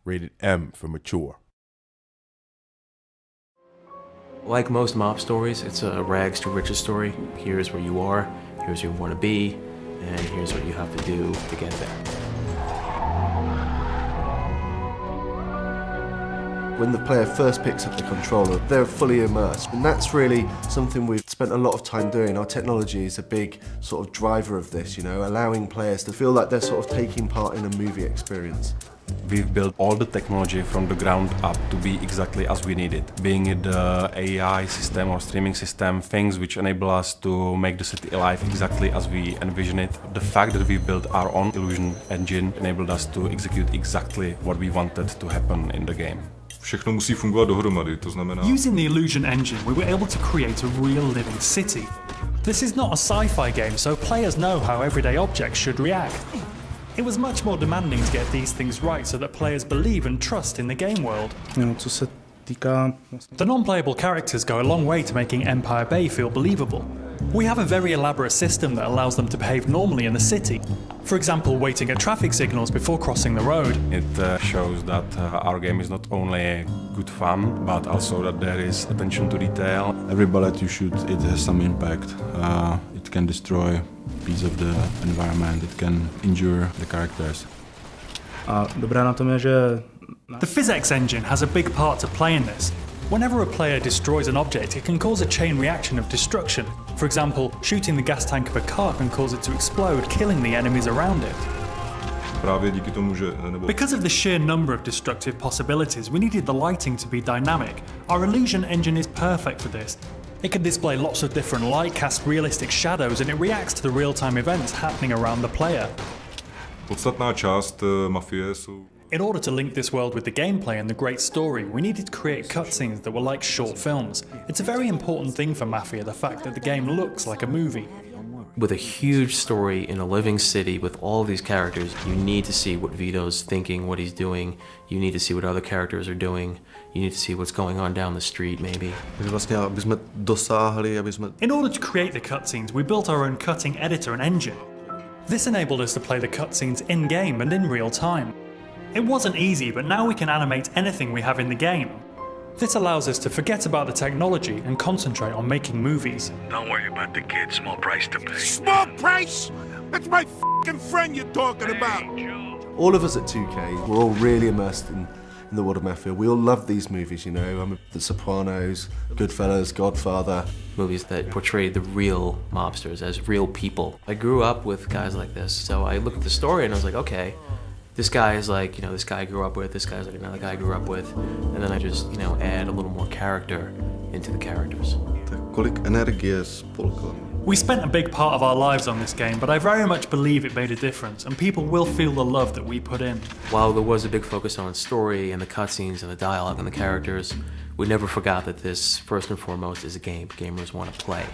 rated M for mature. Like most mob stories, it's a rags to riches story. Here's where you are, here's where you want to be, and here's what you have to do to get there. When the player first picks up the controller, they're fully immersed. And that's really something we've spent a lot of time doing. Our technology is a big sort of driver of this, you know, allowing players to feel like they're sort of taking part in a movie experience. We've built all the technology from the ground up to be exactly as we need it. Being it the AI system or streaming system, things which enable us to make the city alive exactly as we envision it. The fact that we built our own illusion engine enabled us to execute exactly what we wanted to happen in the game. Všechno musí fungovat dohromady, to znamená... Using the illusion engine, we were able to create a real living city. This is not a sci-fi game, so players know how everyday objects should react. It was much more demanding to get these things right so that players believe and trust in the game world. Co se týká... The non-playable characters go a long way to making Empire Bay feel believable. We have a very elaborate system that allows them to behave normally in the city. For example, waiting at traffic signals before crossing the road. It shows that our game is not only good fun, but also that there is attention to detail. Every bullet you shoot, it has some impact. It can destroy a piece of the environment, it can injure the characters. A dobré na tom je, že... The physics engine has a big part to play in this. Whenever a player destroys an object, it can cause a chain reaction of destruction. For example, shooting the gas tank of a car can cause it to explode, killing the enemies around it. Právě díky tomu, že... Because of the sheer number of destructive possibilities, we needed the lighting to be dynamic. Our illusion engine is perfect for this. It can display lots of different light, cast realistic shadows, and it reacts to the real-time events happening around the player. Podstatná část Mafie jsou... In order to link this world with the gameplay and the great story, we needed to create cutscenes that were like short films. It's a very important thing for Mafia, the fact that the game looks like a movie. With a huge story in a living city with all these characters, you need to see what Vito's thinking, what he's doing. You need to see what other characters are doing. You need to see what's going on down the street, maybe. In order to create the cutscenes, we built our own cutting editor and engine. This enabled us to play the cutscenes in-game and in real time. It wasn't easy, but now we can animate anything we have in the game. This allows us to forget about the technology and concentrate on making movies. Don't worry about the kid, small price to pay. Small price? That's my f***ing friend you're talking about. All of us at 2K, we're all really immersed in the world of Mafia. We all love these movies, you know, The Sopranos, Goodfellas, Godfather. Movies that portray the real mobsters as real people. I grew up with guys like this, so I looked at the story and I was like, okay, this guy is like, you know, this guy I grew up with, this guy's like another guy I grew up with, and then I just, you know, add a little more character into the characters. We spent a big part of our lives on this game, but I very much believe it made a difference, and people will feel the love that we put in. While there was a big focus on story and the cutscenes and the dialogue and the characters, we never forgot that this, first and foremost, is a game. Gamers want to play.